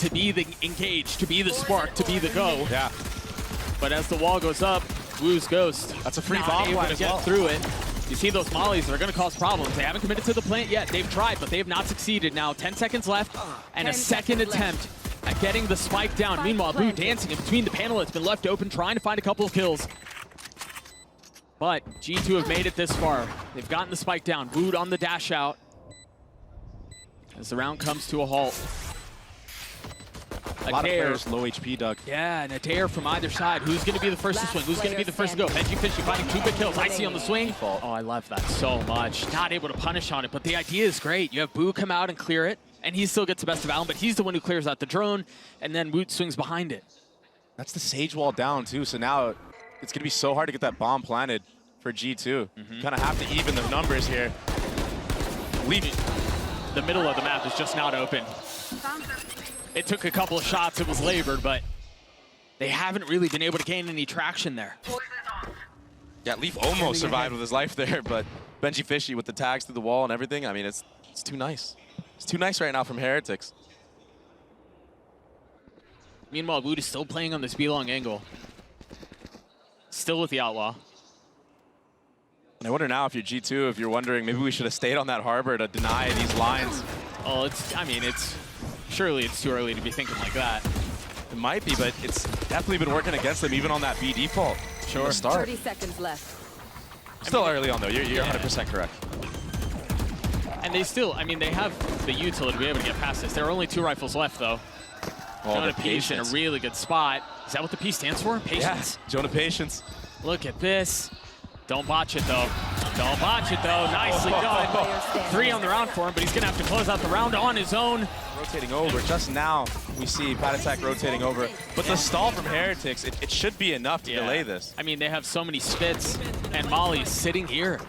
to be the engage, to be the spark, to be the go. Yeah. But as the wall goes up, Wu's Ghost. That's a free not bomb able plant to as get well. through it. You see those mollies, they're going to cause problems. They haven't committed to the plant yet. They've tried, but they have not succeeded. Now 10 seconds left and a second attempt at getting the spike down. Meanwhile, Wu dancing in between the panel. It's been left open, trying to find a couple of kills. But G2 have made it this far. They've gotten the spike down. Wu on the dash out as the round comes to a halt. A lot of players low HP, Doug. Yeah, and a dare from either side. Who's going to be the first to swing? Who's going to be the first to go? benjyfishy finding 2 big kills. Icy on the swing. Oh, I love that so much. Not able to punish on it, but the idea is great. You have Boo come out and clear it, and he still gets the best of Allen, but he's the one who clears out the drone, and then Woot swings behind it. That's the Sage Wall down, too, so now it's going to be so hard to get that bomb planted for G2. You kind of have to even the numbers here. The middle of the map is just not open. It took a couple of shots, it was labored, but they haven't really been able to gain any traction there. Yeah, Leaf almost survived with his life there, but benjyfishy with the tags through the wall and everything, I mean, it's too nice. It's too nice right now from Heretics. Meanwhile, Woot is still playing on this B-long angle. Still with the Outlaw. And I wonder now if you're G2, if you're wondering, maybe we should have stayed on that harbor to deny these lines. Oh, surely it's too early to be thinking like that. It might be, but it's definitely been working against them, even on that B default. Sure. Start. 30 seconds left. Still early on, though. You're 100% correct. And they still, they have the utility to be able to get past this. There are only 2 rifles left, though. JonahP in a really good spot. Is that what the P stands for? Patience? Yeah, JonahP. Look at this. Don't botch it, though. Don't botch it, though. Nicely done. 3 on the round for him, but he's going to have to close out the round on his own. Rotating over. Just now, we see paTiTek rotating over. But the stall from Heretics, it should be enough to delay this. They have so many spits, and Molly is sitting here.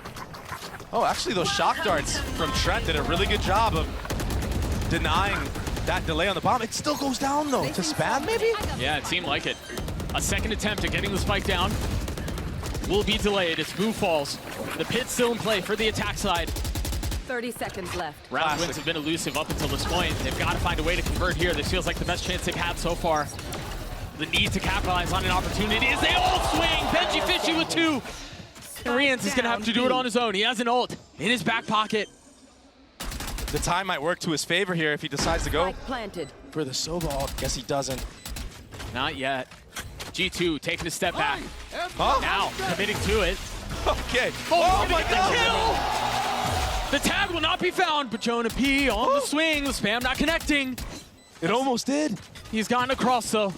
Oh, actually, those shock darts from Trent did a really good job of denying that delay on the bomb. It still goes down, though. To spam, maybe? Yeah, it seemed like it. A second attempt at getting the spike down will be delayed as Boo falls. The pit's still in play for the attack side. 30 seconds left. Round wins have been elusive up until this point. They've got to find a way to convert here. This feels like the best chance they've had so far. The need to capitalize on an opportunity as they all swing. benjyfishy with 2. And RieNs is going to have to do it on his own. He has an ult in his back pocket. The time might work to his favor here if he decides to go Planted. for the solo ult. Guess he doesn't. Not yet. G2 taking a step back. Huh? Now committing to it. Okay. Oh my God! The tag will not be found, but JonahP on the swing. The spam not connecting. It almost did. He's gotten across, though.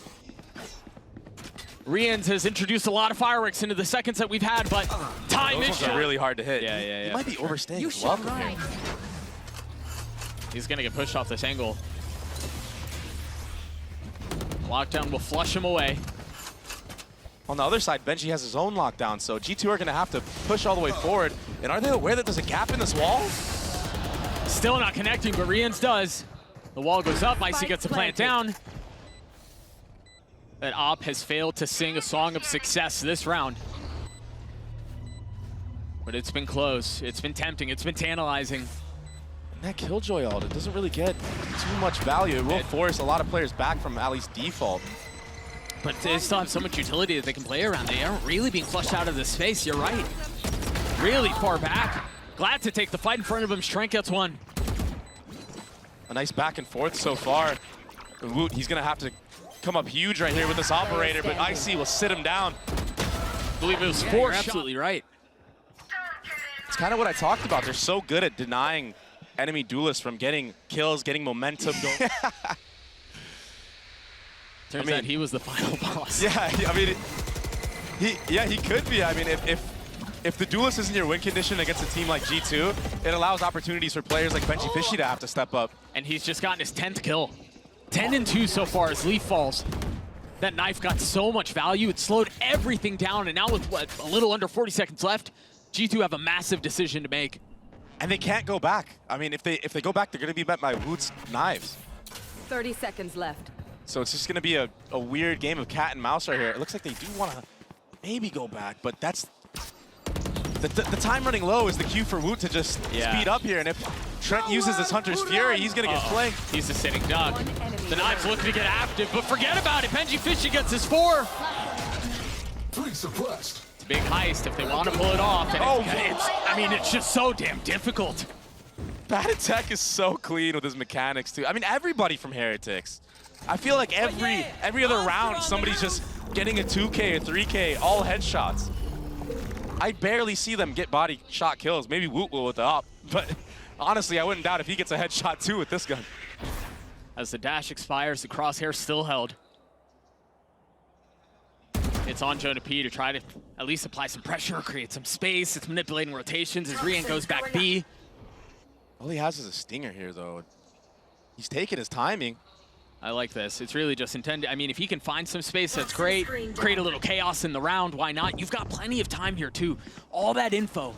RieNs has introduced a lot of fireworks into the seconds that we've had, but time is short. Really hard to hit. Yeah. He might be overstaying his welcome here. He's gonna get pushed off this angle. Lockdown will flush him away. On the other side, Benji has his own lockdown, so G2 are going to have to push all the way forward. And are they aware that there's a gap in this wall? Still not connecting, but RieNs does. The wall goes up, Icy gets the plant down. That op has failed to sing a song of success this round. But it's been close, it's been tempting, it's been tantalizing. And that Killjoy ult, it doesn't really get too much value. It will force a lot of players back from at least default. But they still have so much utility that they can play around. They aren't really being flushed out of this space, you're right. Really far back. Glad to take the fight in front of him. Strength gets 1. A nice back and forth so far. Woot, he's going to have to come up huge right here with this operator, but Icy will sit him down. I believe it was 4 shots. Absolutely right. It's kind of what I talked about. They're so good at denying enemy duelists from getting kills, getting momentum going. Turns out he was the final boss. Yeah, he could be. I mean, if the duelist isn't your win condition against a team like G2, it allows opportunities for players like benjyfishy to have to step up. And he's just gotten his 10th kill. 10 and 2 so far as Leaf falls. That knife got so much value, it slowed everything down, and now with what, a little under 40 seconds left, G2 have a massive decision to make. And they can't go back. I mean, if they go back, they're going to be met by Woot's knives. 30 seconds left. So it's just going to be a weird game of cat and mouse right here. It looks like they do want to maybe go back, but that's The time running low is the cue for Woot to just speed up here, and if Trent uses this Hunter's Fury, he's gonna get flanked. He's a sitting duck. The Knife's looking to get active, but forget about it. benjyfishy gets his 4. It's a big heist if they want to pull it off. And I mean, it's just so damn difficult. paTiTek is so clean with his mechanics too. I mean, everybody from Heretics. I feel like every other round, somebody's just getting a 2K or 3K, all headshots. I barely see them get body shot kills. Maybe Woot will with the up, but honestly, I wouldn't doubt if he gets a headshot too with this gun. As the dash expires, the crosshair still held. It's on JonahP to try to at least apply some pressure, create some space. It's manipulating rotations as RieN goes back B. All he has is a stinger here, though. He's taking his timing. I like this. It's really just intended. I mean, if he can find some space, that's great. Create a little chaos in the round, why not? You've got plenty of time here, too. All that info.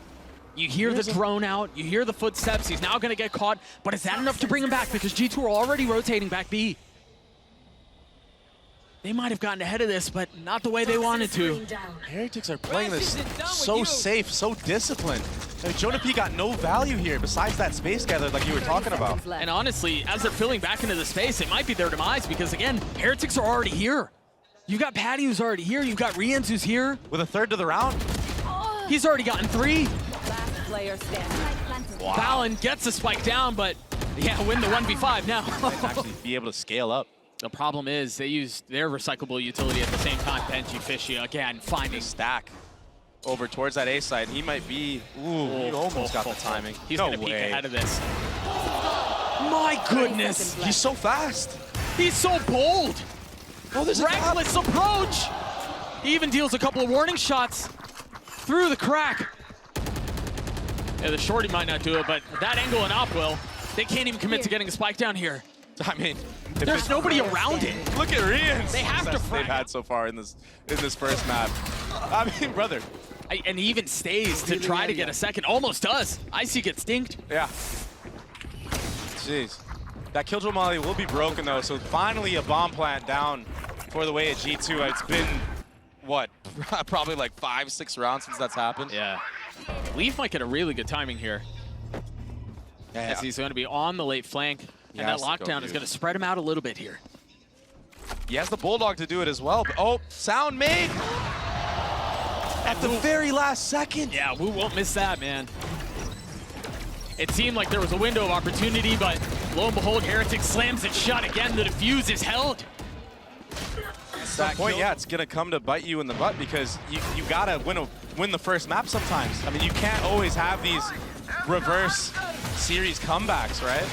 You hear the drone out, you hear the footsteps. He's now going to get caught, but is that enough to bring him back? Because G2 are already rotating back B. They might have gotten ahead of this, but not the way they wanted to. Heretics are playing this so safe, so disciplined. I mean, JonahP got no value here besides that space gather like you were talking about. And honestly, as they're filling back into the space, it might be their demise because, again, Heretics are already here. You've got paTi who's already here. You've got RieNs who's here. With a third to the round. He's already gotten 3. Last player standing. Wow. Valyn gets the spike down, but yeah, win the 1v5 now. And actually be able to scale up. The problem is they use their recyclable utility at the same time. benjyfishy again finding Stack over towards that A side. He might be. Ooh, he almost got the timing. He's no gonna peek way. ahead of this. My goodness, He's so fast. he's so bold. Oh, there's a Reckless approach. He even deals a couple of warning shots through the crack. Yeah, the shorty might not do it, but that angle and op will. They can't even commit to getting a spike down here. I mean, There's nobody around it. Look at RieNs. They have to they've frag. had so far in this first map. I mean, brother. And he even stays to try to get a second. Almost does. Icy gets dinked. Yeah. Jeez. That Killjoy Molly will be broken though, so finally a bomb plant down for the way at G2. It's been, what, probably like 5-6 rounds since that's happened. Yeah. Leaf might get a really good timing here. Yeah. As he's going to be on the late flank. And that lockdown is going to spread him out a little bit here. He has the Bulldog to do it as well. But, oh, sound made at the very last second. Yeah, Wu won't miss that, man. It seemed like there was a window of opportunity, but lo and behold, Heretics slams it shut again. The defuse is held. At some point, yeah, it's gonna come to bite you in the butt because you gotta win the first map sometimes. I mean, you can't always have these reverse series comebacks, right?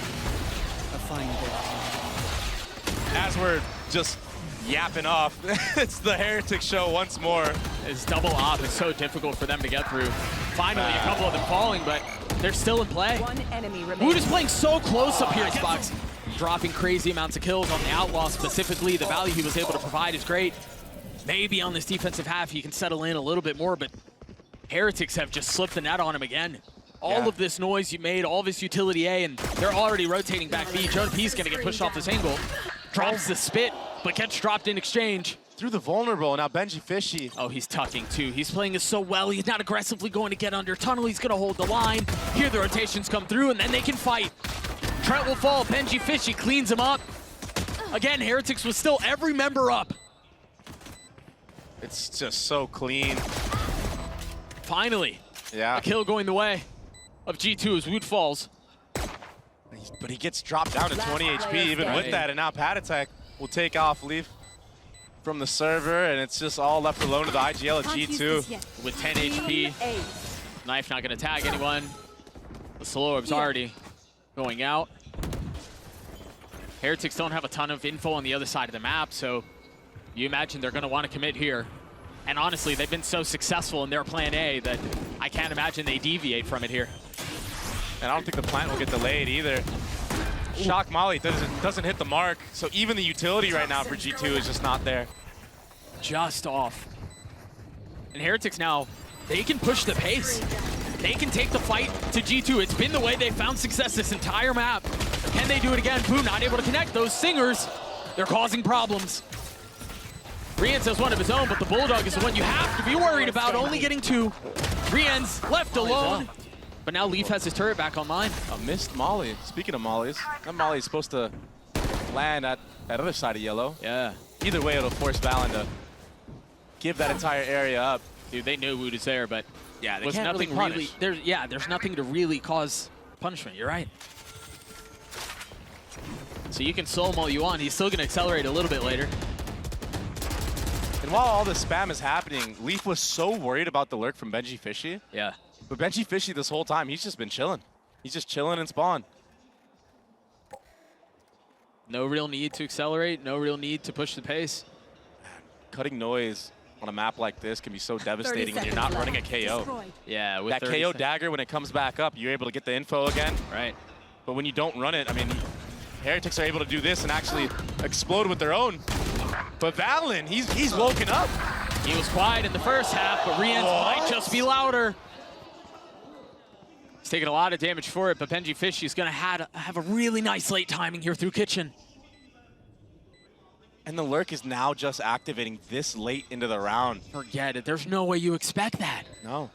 As we're just yapping off, it's the Heretics show once more. This double op is so difficult for them to get through. Finally, a couple of them falling, but they're still in play. One enemy Woot remains. is playing so close up here, Icebox. Dropping crazy amounts of kills on the Outlaw specifically. The value he was able to provide is great. Maybe on this defensive half he can settle in a little bit more, but Heretics have just slipped the net on him again. All of this noise you made, all of this utility A, and they're already rotating back B. JonahP's gonna get pushed off this angle. Drops the spit, but gets dropped in exchange. Through the vulnerable, now benjyfishy. Oh, he's tucking too. He's playing it so well. He's not aggressively going to get under tunnel. He's gonna hold the line. Here the rotations come through, and then they can fight. Trent will fall. benjyfishy cleans him up. Again, Heretics was still every member up. It's just so clean. Finally, Yeah. a kill going the way of G2 as Woot falls. But he gets dropped down to 20 HP even with that, and now paTiTek will take off Leaf from the server, and it's just all left alone to the IGL at G2. With 10 HP. Knife not gonna tag anyone. The slow orb's already going out. Heretics don't have a ton of info on the other side of the map, so you imagine they're gonna want to commit here. And honestly, they've been so successful in their plan A that I can't imagine they deviate from it here. And I don't think the plant will get delayed either. Shock Molly doesn't hit the mark, so even the utility right now for G2 is just not there. Just off. And Heretics now, they can push the pace. They can take the fight to G2. It's been the way they found success this entire map. Can they do it again? Boom, not able to connect. Those singers, they're causing problems. RieNs has one of his own, but the Bulldog is the one you have to be worried about, only getting 2. RieNs left alone. But now Leaf has his turret back online. A missed molly. Speaking of mollies, that molly is supposed to land at that other side of yellow. Yeah. Either way, it'll force Valyn to give that entire area up. Dude, they knew Wood is there, but Yeah, they was can't nothing really punish. there's nothing to really cause punishment. You're right. So you can slow him all you want. He's still going to accelerate a little bit later. And while all this spam is happening, Leaf was so worried about the lurk from benjyfishy. Yeah. But benjyfishy this whole time, he's just been chilling. He's just chilling in spawn. No real need to accelerate. No real need to push the pace. Cutting noise on a map like this can be so devastating when you're not running a KO. Destroyed. Yeah, with That 30 KO seconds. dagger, when it comes back up, you're able to get the info again. Right. But when you don't run it, I mean, Heretics are able to do this and actually explode with their own. But Valyn, he's woken up. He was quiet in the first half, but RieNs might just be louder. He's taking a lot of damage for it, but benjyfishy is going to have a really nice late timing here through Kitchen. And the lurk is now just activating this late into the round. Forget it. There's no way you expect that. No.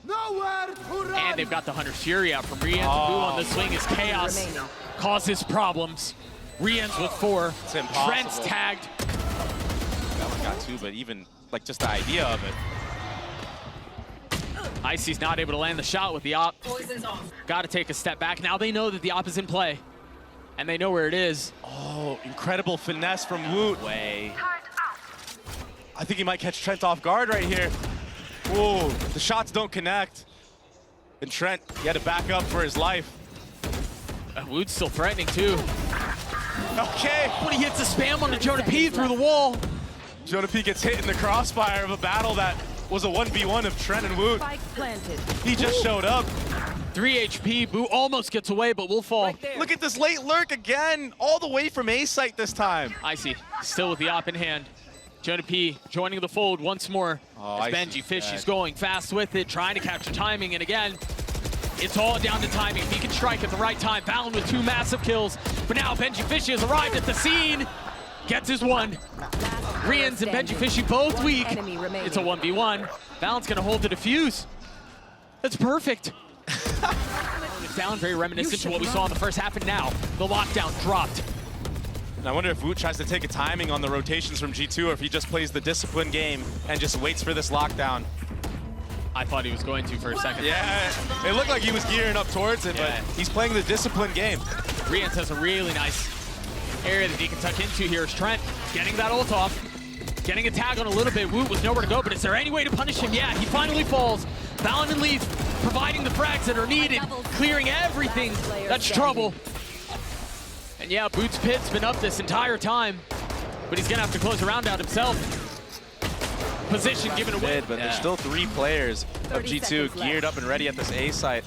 And they've got the Hunter's Fury out from RieNs. Who on the swing is Chaos. Remaining. Causes problems. RieNs with 4. It's impossible. Trent's tagged. That one got 2, but even like just the idea of it. Icy's not able to land the shot with the op. Poison's off. Got to take a step back. Now they know that the op is in play. And they know where it is. Oh, incredible finesse from Woot. Way. I think he might catch Trent off guard right here. Whoa, the shots don't connect. And Trent, he had to back up for his life. Wood's still threatening too. Okay. When he hits a spam on the JonahP through the wall. JonahP gets hit in the crossfire of a battle that was a 1v1 of Trent and Woot. Spike planted. He just showed up. 3 HP. Boo almost gets away, but will fall. Right there. Look at this late lurk again, all the way from A site this time. Icy still with the op in hand. JonahP joining the fold once more. Oh, as Icy's benjyfishy's dead. going fast with it, trying to capture timing. And again, it's all down to timing. If he can strike at the right time, Valyn with 2 massive kills. But now benjyfishy has arrived at the scene. Gets his 1. RieNs and benjyfishy both One weak. enemy remaining. It's a 1v1. Valyn's gonna hold the defuse. That's perfect. It's down, very reminiscent to what we saw in the first half, and now the lockdown dropped. And I wonder if Woot tries to take a timing on the rotations from G2 or if he just plays the discipline game and just waits for this lockdown. I thought he was going to for a second. Yeah, it looked like he was gearing up towards it, Yeah. but he's playing the discipline game. RieNs has a really nice area that he can tuck into here. Is Trent getting that ult off, getting a tag on a little bit. Woot was nowhere to go, but is there any way to punish him? Yeah, he finally falls. Valyn and Leaf providing the frags that are needed, clearing everything. That's trouble. And yeah, Boots Pit's been up this entire time, but he's gonna have to close the round out himself. Position given away. But there's still 3 players of 30 G2 seconds geared left. up and ready at this A site.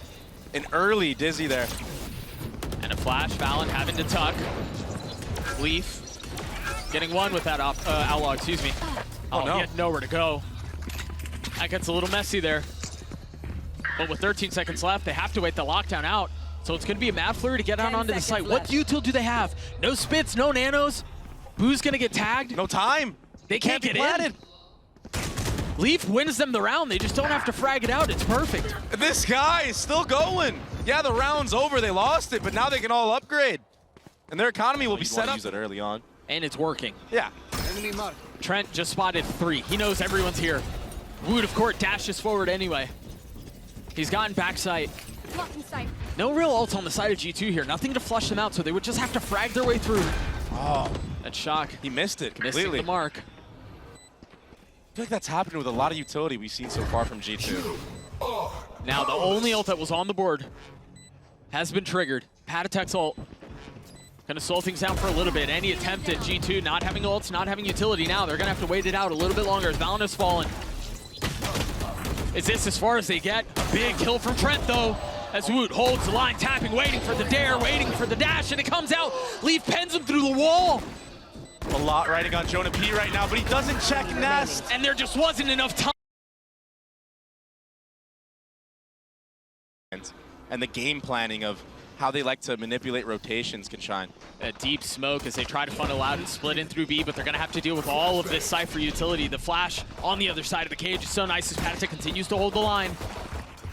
An early Dizzy there. And a flash, Valyn having to tuck. Leaf getting 1 with that outlaw, excuse me. Oh, no. He had nowhere to go. That gets a little messy there. But with 13 seconds left, they have to wait the lockdown out. So it's going to be a mad flurry to get out 10 onto the site. seconds What left. util do they have? No spits, no nanos. Boo's going to get tagged. No time. They can't be get planted. in. Leaf wins them the round. They just don't have to frag it out. It's perfect. This guy is still going. Yeah, the round's over. They lost it, but now they can all upgrade. And their economy will be set up. Use it early on. And it's working. Yeah. Trent just spotted 3. He knows everyone's here. Wood, of course, dashes forward anyway. He's gotten backside. Blocking sight. No real ult on the side of G2 here. Nothing to flush them out, so they would just have to frag their way through. Oh, That shock. he missed it Missing completely. the mark. I feel like that's happened with a lot of utility we've seen so far from G2. Now, the only ult that was on the board has been triggered. paTiTek's ult. Gonna slow things down for a little bit. Any attempt at G2 not having ults, not having utility now. They're gonna have to wait it out a little bit longer as Valyn has fallen. Is this as far as they get? A big kill from Trent, though, as Woot holds the line, tapping, waiting for the dare, waiting for the dash, and it comes out. Leaf pens him through the wall. A lot riding on JonahP right now, but he doesn't check Nest. And there just wasn't enough time. And the game planning of how they like to manipulate rotations can shine. A deep smoke as they try to funnel out and split in through B, but they're going to have to deal with all of this Cypher utility. The flash on the other side of the cage is so nice as paTiTek continues to hold the line.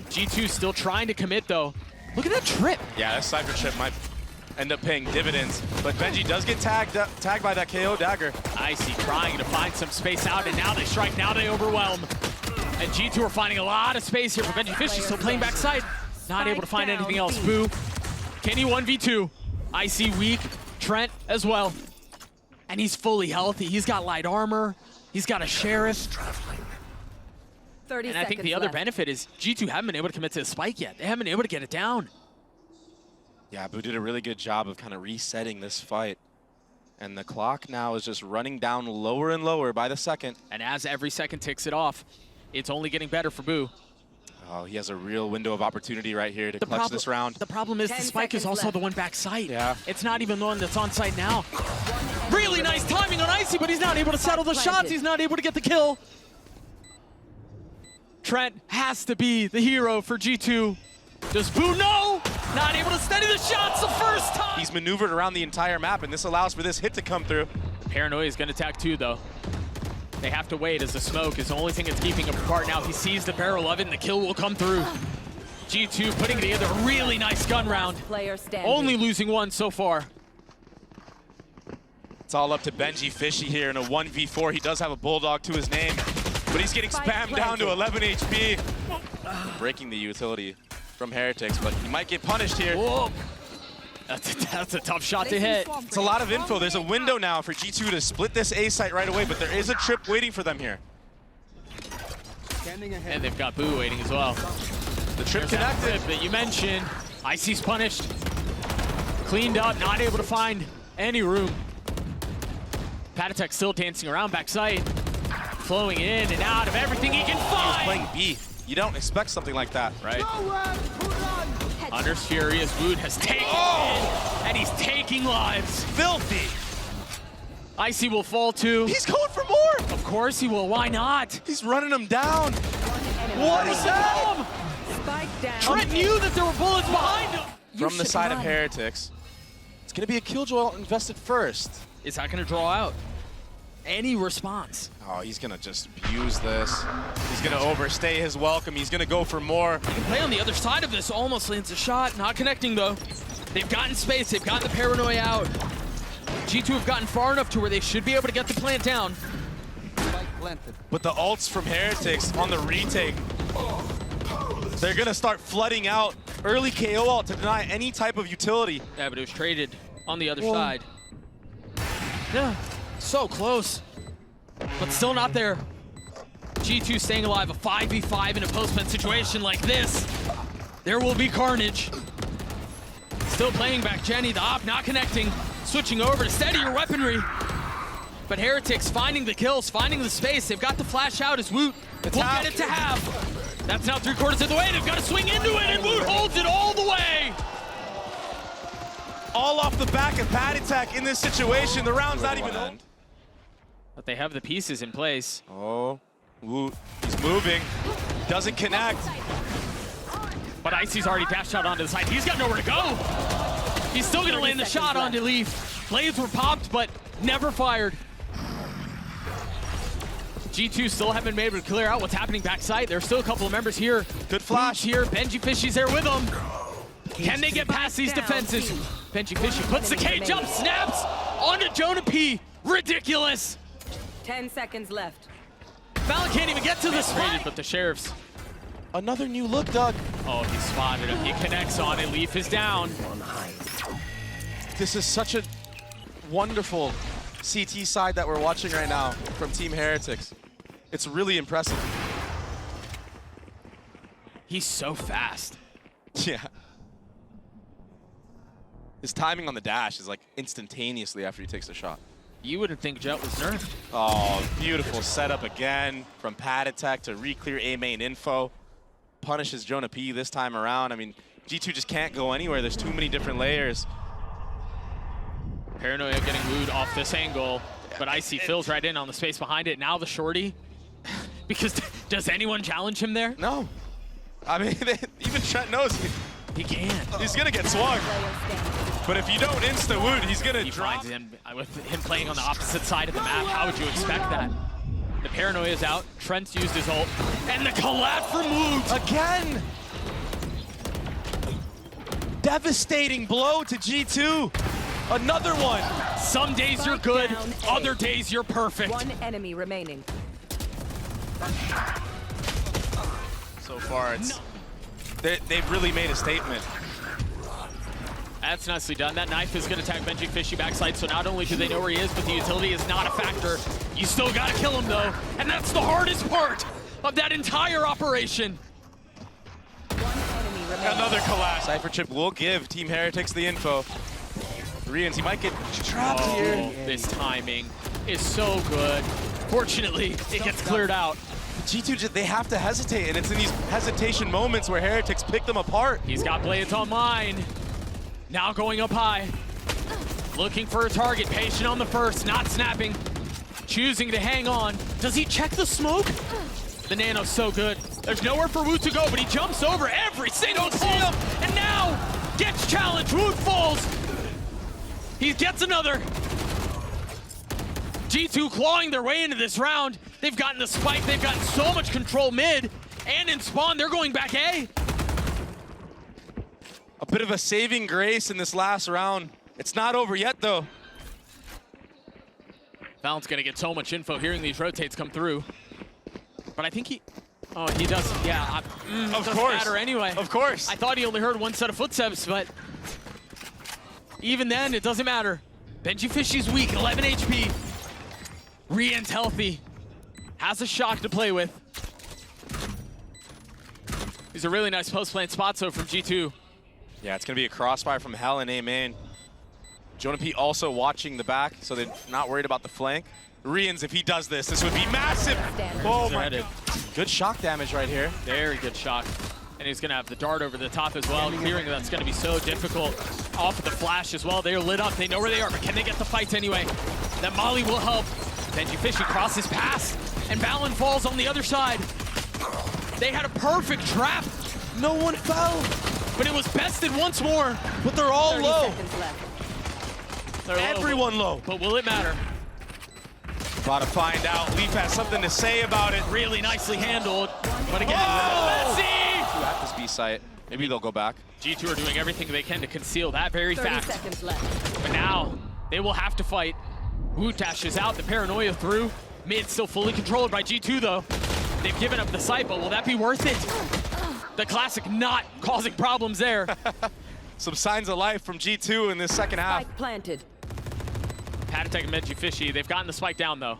G2 still trying to commit, though. Look at that trip. Yeah, that Cypher trip might end up paying dividends, but benjy does get tagged by that KO dagger. Icy trying to find some space out, and now they strike, now they overwhelm. And G2 are finding a lot of space here for benjyfishy, still playing backside. Not able to find anything else. Boo, can he 1v2? Icy weak, Trent as well. And he's fully healthy. He's got light armor. He's got a sheriff. 30 and I think the other benefit is G2 haven't been able to commit to the spike yet. They haven't been able to get it down. Yeah, Boo did a really good job of kind of resetting this fight. And the clock now is just running down lower and lower by the second. And as every second ticks it off, it's only getting better for Boo. Oh, he has a real window of opportunity right here to clutch this round. The problem is the spike is also the one backside. Yeah. It's not even the one that's on site now. Really nice timing on Icy, but he's not able to settle the shots. He's not able to get the kill. Trent has to be the hero for G2. Does Boo know? Not able to steady the shots the first time. He's maneuvered around the entire map, and this allows for this hit to come through. Paranoia is going to attack too, though. They have to wait as the smoke is the only thing that's keeping him apart. Now if he sees the barrel of it, and the kill will come through. G2 putting together a really nice gun round. Only losing one so far. It's all up to benjyfishy here in a 1v4. He does have a bulldog to his name, but he's getting spammed down to 11 HP. Breaking the utility from Heretics, but he might get punished here. Whoa. That's a tough shot to hit. It's a lot of info. There's a window now for G2 to split this A site right away, but there is a trip waiting for them here. And they've got Boo waiting as well. The trip There's connected. That that you mentioned. Icy's punished. Cleaned up, not able to find any room. paTiTek still dancing around backside. Flowing in and out of everything he can find. He's playing B. You don't expect something like that. Right. Under's furious. Wood has taken it, and he's taking lives. Filthy. Icy will fall too. He's going for more. Of course he will. Why not? He's running him down. What is that? Spike down. Trent knew that there were bullets behind him. From the side of Heretics, it's going to be a Killjoy invested first. Is that going to draw out any response? Oh, he's going to just abuse this. He's going to overstay his welcome. He's going to go for more. He can play on the other side of this. Almost lands a shot. Not connecting, though. They've gotten space. They've gotten the paranoia out. G2 have gotten far enough to where they should be able to get the plant down. But the ults from Heretics on the retake, they're going to start flooding out early KO ult to deny any type of utility. Yeah, but it was traded on the other side. Yeah, so close. But still not there. G2 staying alive, a 5v5 in a post-plant situation like this. There will be carnage. Still playing back Jenny, the op not connecting. Switching over to steadier weaponry. But Heretics finding the kills, finding the space. They've got the flash out as Woot will get it to have. That's now 3/4 of the way. They've got to swing into it, and Woot holds it all the way. All off the back of paTiTek in this situation. The round's not even over. But they have the pieces in place. Oh, Woot, he's moving. Doesn't connect. But Icy's already dashed out onto the side. He's got nowhere to go. He's still gonna land the shot onto Leaf. Blades were popped, but never fired. G2 still haven't been able to clear out what's happening backside. There's still a couple of members here. Good flash here. benjyfishy's there with them. Can they get past these defenses? benjyfishy puts the cage up, snaps onto JonahP. Ridiculous. 10 seconds left. valyn can't even get to the spot. But the Sheriffs. Another new look, Doug. Oh, he spotted him. He connects on it. Leaf is down. This is such a wonderful CT side that we're watching right now from Team Heretics. It's really impressive. He's so fast. Yeah. His timing on the dash is like instantaneously after he takes the shot. You wouldn't think Jet was nerfed. Oh, beautiful setup again from paTiTek to re-clear A main info. Punishes JonahP this time around. I mean, G2 just can't go anywhere. There's too many different layers. Paranoia getting wooed off this angle, but Icy fills right in on the space behind it. Now the shorty, because does anyone challenge him there? No. I mean, even Trent knows He can. He's gonna get swung. But if you don't insta-wound, he's gonna He drop. finds him with him playing on the opposite side of the map. How would you expect that? The paranoia's out. Trent's used his ult. And the collab from Woot! Again! Devastating blow to G2. Another one. Some days you're good, other days you're perfect. One enemy remaining. So far, it's they've really made a statement. That's nicely done. That knife is going to tag benjyfishy backside, so not only do they know where he is, but the utility is not a factor. You still got to kill him, though, and that's the hardest part of that entire operation. One enemy remaining. Another collapse. Cypher Chip will give Team Heretics the info. RieNs, he might get trapped here. This timing is so good. Fortunately, it gets cleared out. G2, they have to hesitate, and it's in these hesitation moments where Heretics pick them apart. He's got Blades online. Now going up high. Looking for a target. Patient on the first, not snapping. Choosing to hang on. Does he check the smoke? The nano's so good. There's nowhere for Woot to go, but he jumps over every single time. And now gets challenged. Woot falls. He gets another. G2 clawing their way into this round. They've gotten the spike. They've gotten so much control mid. And in spawn, they're going back A. A bit of a saving grace in this last round. It's not over yet, though. Valyn's gonna get so much info hearing these rotates come through. But I think he... Oh, he does. Yeah, it doesn't matter anyway. Of course. I thought he only heard one set of footsteps, but even then, it doesn't matter. benjyfishy's weak, 11 HP. RieNs healthy. Has a shock to play with. These are really nice post-plant spots, though, from G2. Yeah, it's going to be a crossfire from hell in A main. JonahP also watching the back, so they're not worried about the flank. RieNs, if he does this, this would be massive. Oh my God. Good shock damage right here. Very good shock. And he's going to have the dart over the top as well. Clearing that's going to be so difficult. Off of the flash as well. They're lit up. They know where they are, but can they get the fight anyway? That molly will help. benjyfishy crosses past, and Valyn falls on the other side. They had a perfect trap. No one fell. But it was bested once more. But they're all 30 low. seconds left. They're low, Everyone low. But will it matter? About to find out. Leaf has something to say about it. Really nicely handled. But again, Whoa! Messi! At this B site. Maybe they'll go back. G2 are doing everything they can to conceal that very 30 fact. seconds left. But now, they will have to fight. Woot dashes out, the paranoia through. Mid still fully controlled by G2 though. They've given up the site, but will that be worth it? The classic not causing problems there. Some signs of life from G2 in this second half. Spike planted. paTiTek and benjyfishy, they've gotten the spike down though.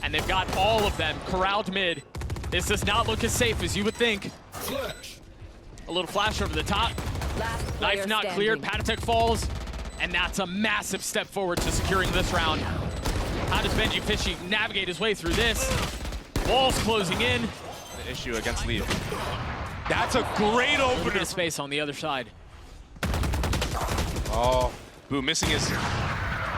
And they've got all of them corralled mid. This does not look as safe as you would think. A little flash over the top. Last Knife player not standing. cleared, paTiTek falls. And that's a massive step forward to securing this round. How does benjyfishy navigate his way through this? Walls closing in. The issue against Leaf. That's a great A little bit opener. of space on the other side. Oh, Boo missing his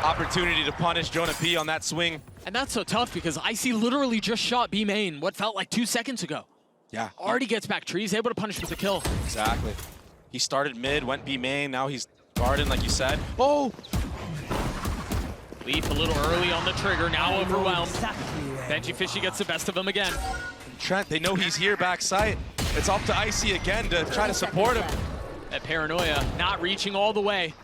opportunity to punish JonahP on that swing. And that's so tough because Icy literally just shot B main what felt like 2 seconds ago. Yeah. Already gets back trees, able to punish with the kill. Exactly. He started mid, went B main, now he's garden like you said. Oh! Leaf a little early on the trigger, now overwhelmed. benjyfishy gets the best of him again. Trent, they know he's here backside. It's up to Icy again to try to support him. That paranoia not reaching all the way.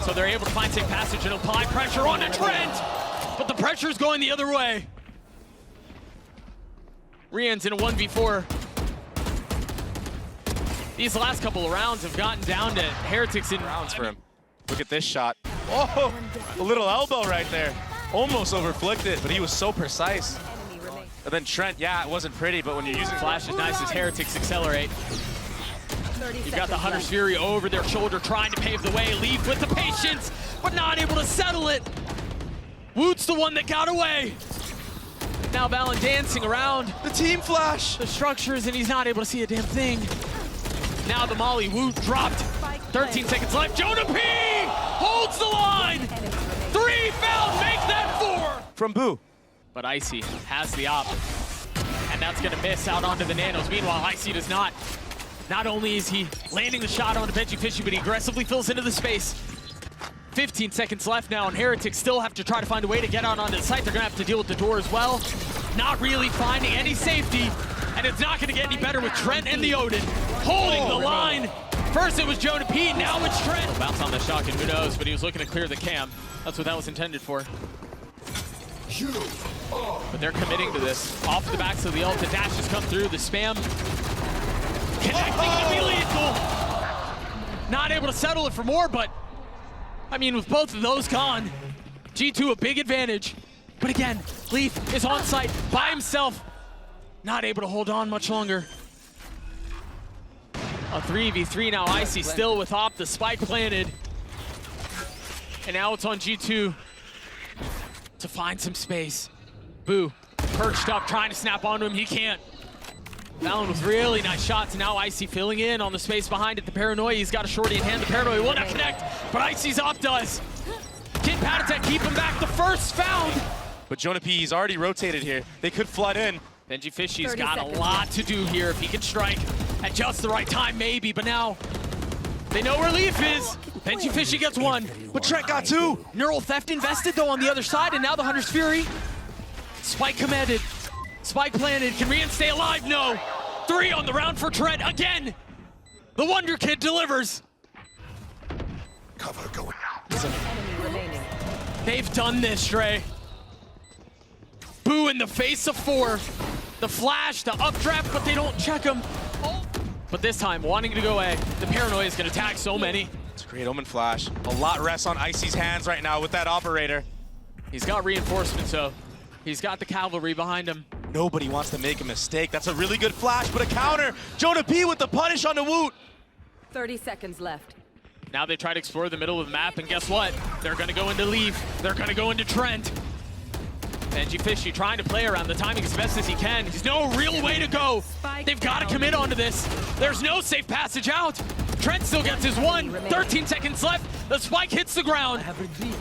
So they're able to find safe passage and apply pressure onto Trent. But the pressure's going the other way. RieNs in a 1v4. These last couple of rounds have gotten down to Heretics in Rounds for him. Look at this shot. Oh, a little elbow right there. Almost overflicked it, but he was so precise. Enemy remaining. And then Trent, yeah, it wasn't pretty, but when you're using Flash is nice as Heretics accelerate. 30 You've got the seconds Hunter's left. Fury over their shoulder trying to pave the way. Leaf with the patience, but not able to settle it. Woot's the one that got away. Now Valyn dancing around the team flash. the structures and he's not able to see a damn thing. Now the molly, Woot dropped. 13 seconds left. JonahP holds the line. 3 found, make that 4. From Boo. But Icy has the op. And that's gonna miss out onto the nanos. Meanwhile, Icy does not. Not only is he landing the shot onto benjyfishy, but he aggressively fills into the space. 15 seconds left now, and Heretics still have to try to find a way to get out onto the site. They're gonna have to deal with the door as well. Not really finding any safety, and it's not gonna get any better with Trent and the Odin holding the line. First it was JonahP, now it's Trent. Bounce on the shotgun, who knows, but he was looking to clear the cam. That's what that was intended for. But they're committing to this. Off the backs of the ult, the dashes come through, the spam. Connecting to be lethal. Not able to settle it for more, but I mean, with both of those gone, G2 a big advantage. But again, Leaf is on site by himself. Not able to hold on much longer. A 3v3 now, Icy still with Op, the spike planted. And now it's on G2 to find some space. Boo, perched up, trying to snap onto him, he can't. Valyn with really nice shots, and now Icy filling in on the space behind it. The Paranoia, he's got a shorty in hand. The Paranoia will not connect, but Icy's Op does. Can paTiTek keep him back? The first found. But JonahP, he's already rotated here. They could flood in. benjyfishy's got a lot to do here. If he can strike at just the right time, maybe, but now they know where Leaf is. benjyfishy gets one, But Trent got two. Neural Theft invested though on the other side, and now the Hunter's Fury. Spike committed. Spike planted. Can RieNs stay alive? No. 3 on the round for Trent again. The Wonder Kid delivers. Cover going out. One enemy remaining. They've done this, Dre. Boo in the face of 4. The flash, the updraft, but they don't check him. But this time, wanting to go A, the Paranoia is going to tag so many. It's a great Omen flash. A lot rests on Icy's hands right now with that operator. He's got reinforcements, though. He's got the cavalry behind him. Nobody wants to make a mistake. That's a really good flash, but a counter. JonahP with the punish on the Woot. 30 seconds left. Now they try to explore the middle of the map, and guess what? They're going to go into Leaf. They're going to go into Trent. benjyfishy trying to play around the timing as best as he can. There's no real way to go. They've got to commit onto this. There's no safe passage out. Trent still gets his one. 13 seconds left. The spike hits the ground.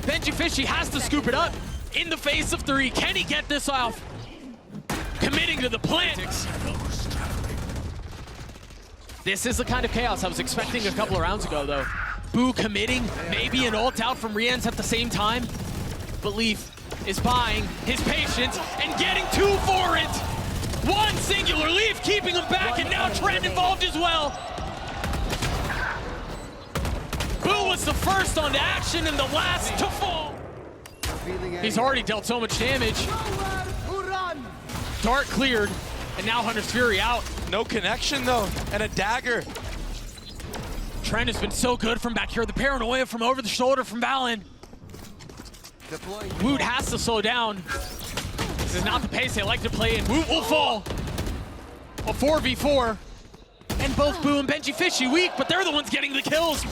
benjyfishy has to scoop it up in the face of 3. Can he get this off? Committing to the plant. This is the kind of chaos I was expecting a couple of rounds ago, though. Boo committing, maybe an ult out from RieNs at the same time. But Leaf is buying his patience and getting 2 for it. One singular Leaf keeping him back, and now Trent involved as well. Boo was the first on the action and the last to fall. He's already dealt so much damage. Dart cleared, and now Hunter's Fury out. No connection though, and a dagger. Trent has been so good from back here. The Paranoia from over the shoulder from Valyn. Woot has to slow down. This is not the pace they like to play in. Woot will fall. A 4v4. And both Boo and benjyfishy weak, but they're the ones getting the kills.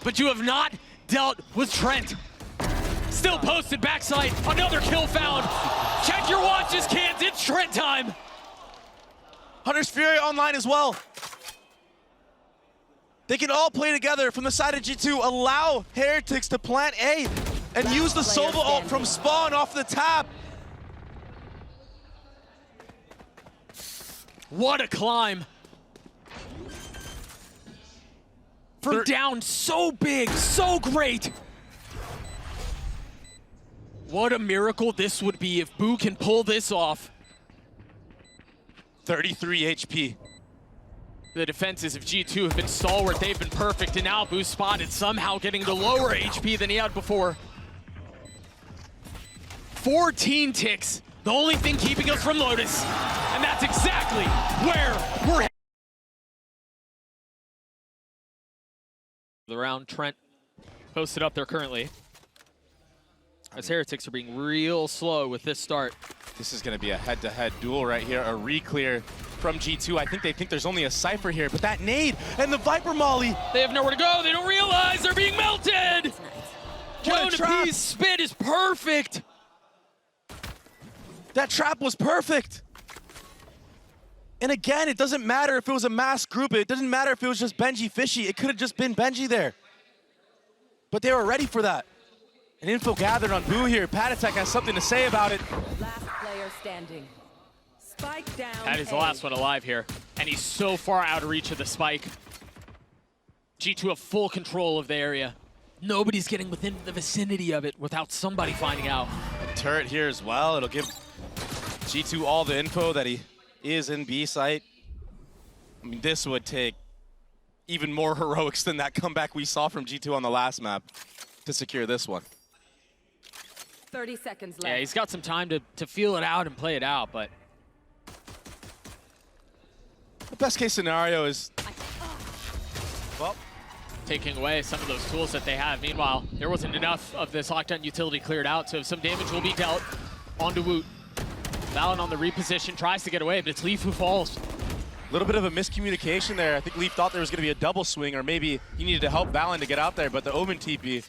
But you have not dealt with Trent. Still posted backside. Another kill found. Check your watches, kids. It's Trent time. Hunter's Fury online as well. They can all play together from the side of G2. Allow Heretics to plant A and use the Sova ult from spawn off the tap. What a climb. For down so big, so great. What a miracle this would be if Boo can pull this off. 33 HP. The defenses of G2 have been stalwart, they've been perfect, and now Boo spotted somehow getting the lower HP than he had before. 14 ticks, the only thing keeping us from Lotus, and that's exactly where we're headed. The round, Trent posted up there currently. As Heretics are being real slow with this start. This is going to be a head-to-head duel right here. A re-clear from G2. I think they think there's only a Cypher here, but that nade and the Viper Molly. They have nowhere to go. They don't realize they're being melted. JonahP's spit is perfect. That trap was perfect. And again, it doesn't matter if it was a mass group. It doesn't matter if it was just benjyfishy. It could have just been Benji there. But they were ready for that. An info gathered on Boo here. paTiTek has something to say about it. Last player standing. Spike down. That is the A. last one alive here. And he's so far out of reach of the spike. G2 have full control of the area. Nobody's getting within the vicinity of it without somebody finding out. Turret here as well. It'll give G2 all the info that he is in B site. I mean, this would take even more heroics than that comeback we saw from G2 on the last map to secure this one. 30 seconds left. Yeah, he's got some time to feel it out and play it out, but The best case scenario is, well, taking away some of those tools that they have. Meanwhile, there wasn't enough of this lockdown utility cleared out, so some damage will be dealt onto Woot. Valyn on the reposition, tries to get away, but it's Leaf who falls. a little bit of a miscommunication there. I think Leaf thought there was going to be a double swing, or maybe he needed to help Valyn to get out there, but the Omen TP,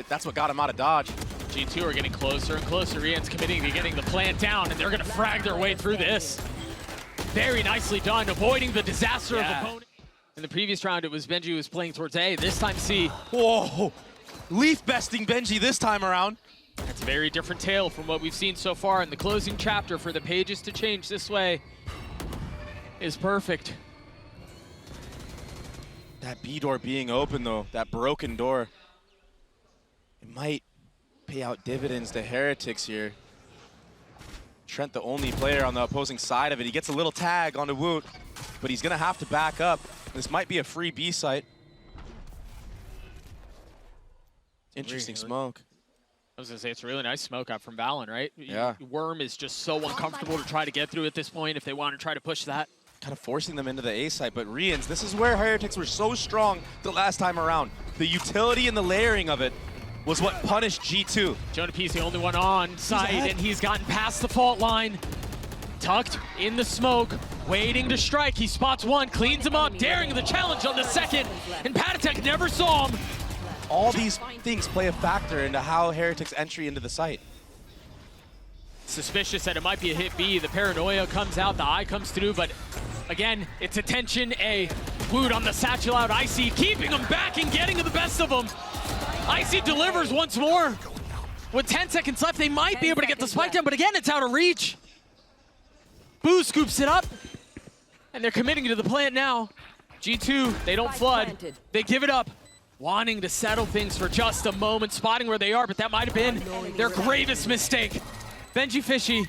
that's what got him out of dodge. G2 are getting closer and closer. RieNs committing to getting the plant down, and they're going to frag their way through this. Very nicely done, avoiding the disaster of opponent. In the previous round, it was benjy who was playing towards A. This time, C. Whoa! Leaf besting benjy this time around. That's a very different tale from what we've seen so far in the closing chapter. For the pages to change this way is perfect. That B door being open, though, that broken door, it might pay out dividends to Heretics here. Trent, the only player on the opposing side of it. He gets a little tag onto Woot, but he's going to have to back up. This might be a free B site. Interesting smoke. I was going to say, it's a really nice smoke out from Valyn, right? Yeah. Worm is just so uncomfortable to try to get through at this point if they want to try to push that. Kind of forcing them into the A site, but RieNs, this is where Heretics were so strong the last time around. The utility and the layering of it was what punished G2. JonahP's the only one on site, and he's gotten past the fault line. Tucked in the smoke, waiting to strike. He spots one, cleans him up, daring the challenge on the second, and paTiTek never saw him. All these things play a factor into how Heretics' entry into the site. Suspicious that it might be a hit B. The paranoia comes out, the eye comes through, but again, it's attention A. Woot on the satchel out, Icy keeping him back and getting the best of him. Icy delivers once more. With 10 seconds left, they might be able to get the spike down, but again, it's out of reach. Boo scoops it up, and they're committing to the plant now. G2, they don't flood. They give it up, wanting to settle things for just a moment, spotting where they are, but that might have been their gravest mistake. benjyfishy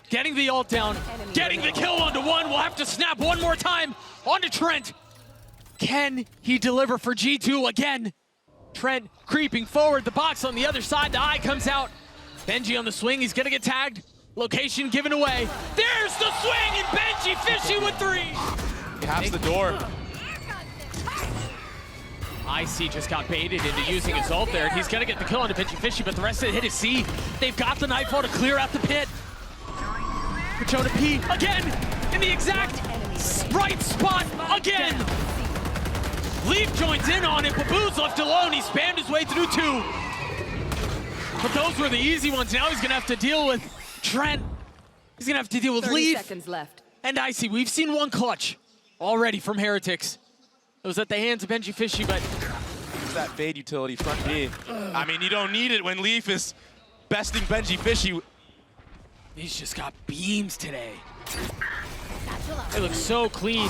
getting the ult down, getting the kill onto one. We'll have to snap one more time onto Trent. Can he deliver for G2 again? Trent creeping forward, the box on the other side, the eye comes out. benjy on the swing, he's gonna get tagged. Location given away. There's the swing, and benjyfishy with 3. He has the door. Icy just got baited into using his ult there, and he's gonna get the kill onto benjyfishy, but the rest of the hit is C. They've got the nightfall to clear out the pit. But JonahP, again, in the exact right spot, again. Leaf joins in on it, but Boo's left alone. He spammed his way through 2. But those were the easy ones. Now he's gonna have to deal with Trent. He's gonna have to deal with 30 Leaf seconds left. and Icy. We've seen one clutch already from Heretics. It was at the hands of benjyfishy, but It's that fade utility front B. I mean, you don't need it when Leaf is besting benjyfishy. he's just got beams today. It looks so clean.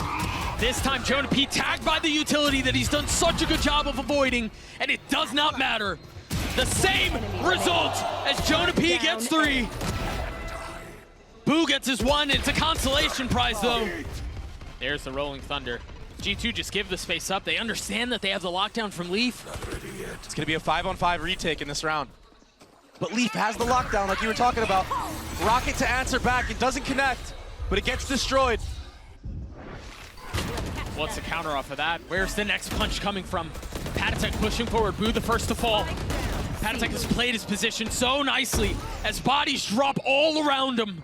This time, JonahP tagged by the utility that he's done such a good job of avoiding, and it does not matter. The same result as JonahP gets 3. Boo gets his 1. It's a consolation prize, though. There's the Rolling Thunder. G2 just give the space up. They understand that they have the lockdown from Leaf. It's going to be a 5-on-5 retake in this round. But Leaf has the lockdown like you were talking about. Rocket to answer back. It doesn't connect, but it gets destroyed. What's the counter off of that? Where's the next punch coming from? paTiTek pushing forward. Boo the first to fall. paTiTek has played his position so nicely as bodies drop all around him.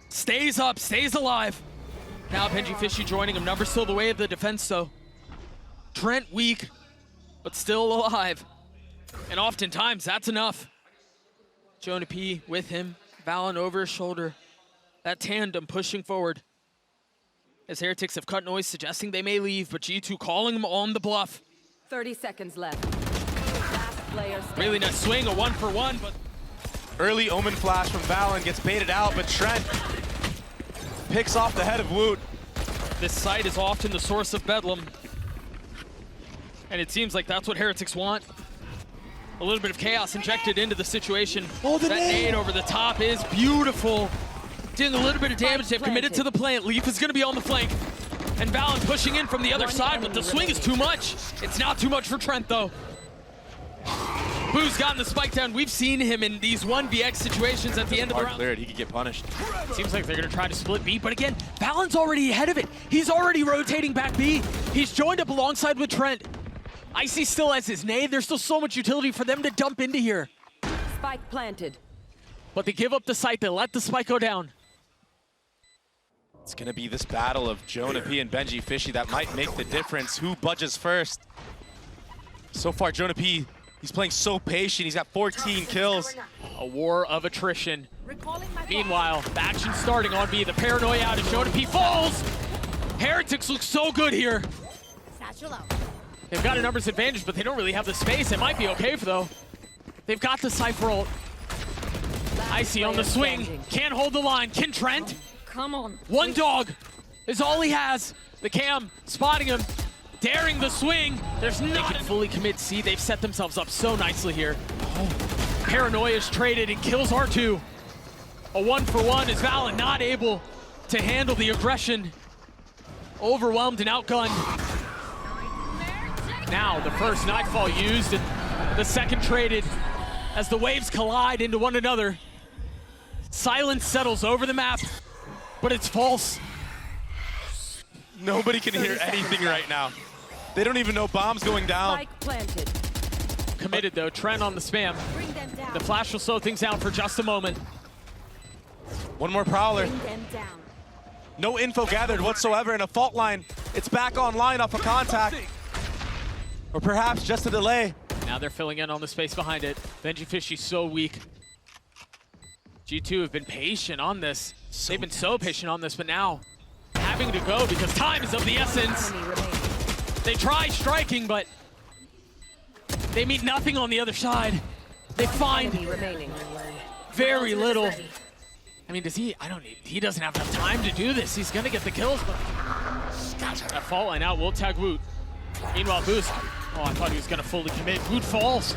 Stays up, stays alive. Now benjyfishy joining him. Numbers still the way of the defense, though. Trent weak, but still alive. And oftentimes, that's enough. JonahP with him. Valyn over his shoulder. That tandem pushing forward. As Heretics have cut noise suggesting they may leave, but G2 calling them on the bluff. 30 seconds left. Last player standing. Really nice swing, a 1-for-1, but Early Omen flash from Valyn gets baited out, but Trent picks off the head of Woot. This site is often the source of bedlam. And it seems like that's what Heretics want. A little bit of chaos injected into the situation. Oh, the that nade. nade over the top is beautiful. Doing a little bit of damage. They've committed to the plant. Leaf is going to be on the flank. And valyn pushing in from the other side, but the swing is too much. It's not too much for Trent, though. Boo's gotten the spike down. We've seen him in these 1vx situations at the end of the round. Cleared, he could get punished. Seems like they're going to try to split B, but again, valyn's already ahead of it. He's already rotating back B. He's joined up alongside with Trent. Icy still has his nade. There's still so much utility for them to dump into here. Spike planted. But they give up the site. They let the spike go down. It's going to be this battle of JonahP and benjyfishy that might make the difference. Who budges first? So far, JonahP, he's playing so patient. He's got 14 kills. A war of attrition. Meanwhile, the action starting on B. The paranoia out as JonahP falls. Heretics look so good here. They've got a numbers advantage, but they don't really have the space. It might be okay for though. They've got the Cypher ult. Icy on the swing. Can't hold the line. Can Trent? Come on. One dog is all he has. The cam spotting him. Daring the swing. There's not. They can fully commit C. They've set themselves up so nicely here. Paranoia is traded and kills R2. A 1-for-1 is valyn not able to handle the aggression. Overwhelmed and outgunned. Now the first nightfall used and the second traded as the waves collide into one another. Silence settles over the map, but it's false. Nobody can hear anything right now. They don't even know bombs going down. Spike planted. Committed though, Trent on the spam. Bring them down. The flash will slow things down for just a moment. One more prowler. Bring them down. No info gathered whatsoever in a fault line. It's back online off a contact. Or perhaps just a delay. Now they're filling in on the space behind it. benjyfishy's so weak. G2 have been patient on this. They've been so patient on this, but now having to go because time is of the essence. Enemy remaining. They try striking, but they meet nothing on the other side. They find Enemy remaining. very little. I mean, does he? I don't need. He doesn't have enough time to do this. He's gonna get the kills, but that fault line out will tag Woot. Meanwhile, Boost. Oh, I thought he was gonna fully commit. Woot falls.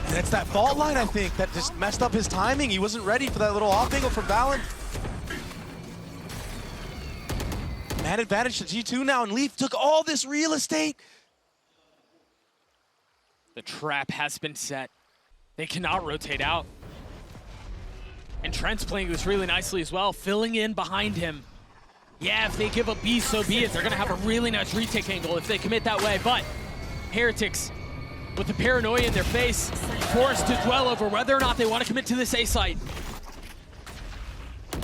And it's that fault line, I think, that just messed up his timing. He wasn't ready for that little off angle from valyn. Man advantage to G2 now, and Leaf took all this real estate. The trap has been set. They cannot rotate out. And Trent's playing this really nicely as well, filling in behind him. Yeah, if they give up B, so be it. They're gonna have a really nice retake angle if they commit that way, but Heretics, with the paranoia in their face, forced to dwell over whether or not they want to commit to this A site.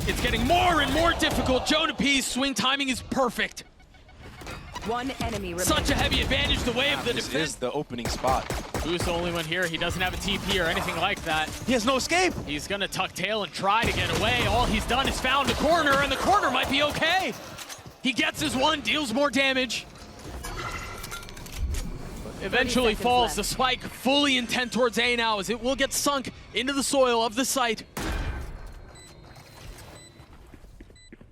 It's getting more and more difficult. JonahP's swing timing is perfect. One enemy remaining. Such a heavy advantage the way of the This defense. is the opening spot. Who's the only one here? He doesn't have a TP or anything like that. He has no escape. He's gonna tuck tail and try to get away. All he's done is found a corner, and the corner might be okay. He gets his one, deals more damage. Eventually falls. The spike fully intent towards A now as it will get sunk into the soil of the site.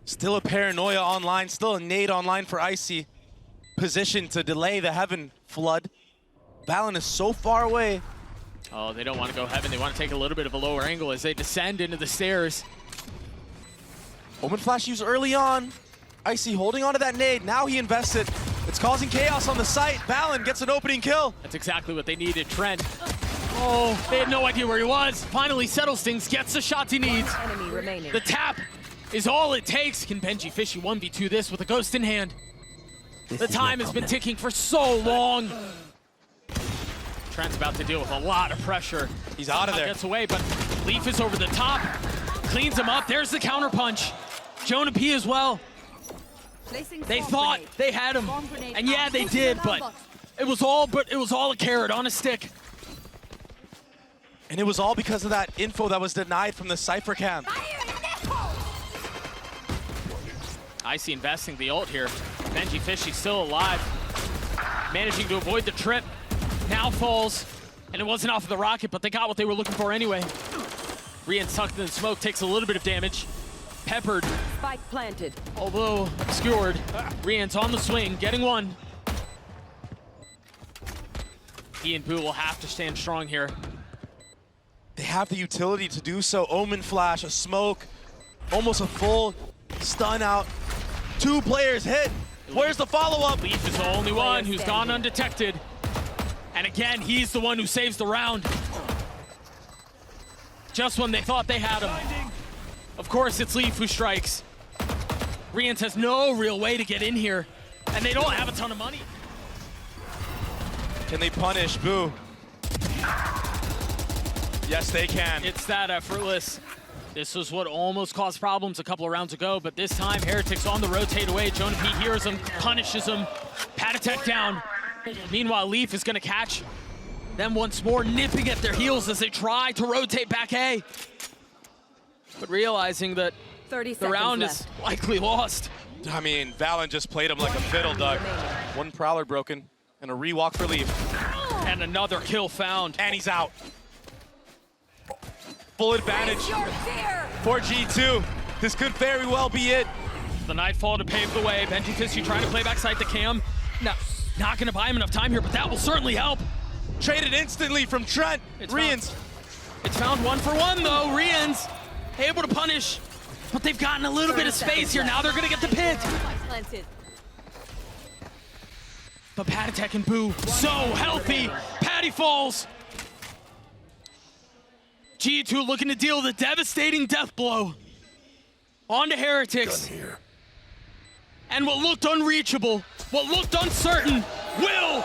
Still a paranoia online, still a nade online for Icy. Positioned to delay the heaven flood. valyn is so far away. Oh, they don't want to go heaven. They want to take a little bit of a lower angle as they descend into the stairs. Omen flash used early on. Icy holding onto that nade. Now he invested. It's causing chaos on the site. valyn gets an opening kill. That's exactly what they needed. Trent. Oh, they had no idea where he was. Finally settles things, gets the shots he needs. Enemy remaining. The tap is all it takes. Can benjyfishy 1v2 this with a ghost in hand? The time has been ticking for so long. Trent's about to deal with a lot of pressure. He's out of there. Gets away, but Leaf is over the top. Cleans him up. There's the counter punch. JonahP as well. They thought they had him. And yeah, they did, but it was all a carrot on a stick. And it was all because of that info that was denied from the Cypher cam. Icy investing the ult here. benjyfishy still alive. Managing to avoid the trip. Now falls. And it wasn't off of the rocket, but they got what they were looking for anyway. RieNs tucked in the smoke, takes a little bit of damage. peppered, Spike planted. although obscured. RieNs on the swing, getting one. He and Boo will have to stand strong here. They have the utility to do so. Omen flash, a smoke, almost a full stun out. 2 players hit. Where's the follow-up? Leaf is the only one who's gone undetected. And again, he's the one who saves the round. Just when they thought they had him. Of course, it's Leaf who strikes. RieNs has no real way to get in here, and they don't have a ton of money. Can they punish Boo? Yes, they can. It's that effortless. This was what almost caused problems a couple of rounds ago, but this time, Heretics on the rotate away. JonahP hears him, punishes him. paTiTek down. Meanwhile, Leaf is gonna catch them once more, nipping at their heels as they try to rotate back A. But realizing that 30 the round is likely lost. I mean, valyn just played him like a fiddle, Doug. 1 prowler broken, and a rewalk for Leaf. And another kill found. And he's out. Full advantage for G2. This could very well be it. The Nightfall to pave the way. benjyfishy trying to play backside to Cam. No, not gonna buy him enough time here, but that will certainly help. Traded instantly from Trent. RieNs. It's found 1 for 1 though. RieNs able to punish, but they've gotten a little bit of space here. Now they're gonna get the pit. But paTiTek and Boo so healthy. Patty falls. G2 looking to deal the devastating death blow onto Heretics. Gun here. And what looked unreachable, what looked uncertain, will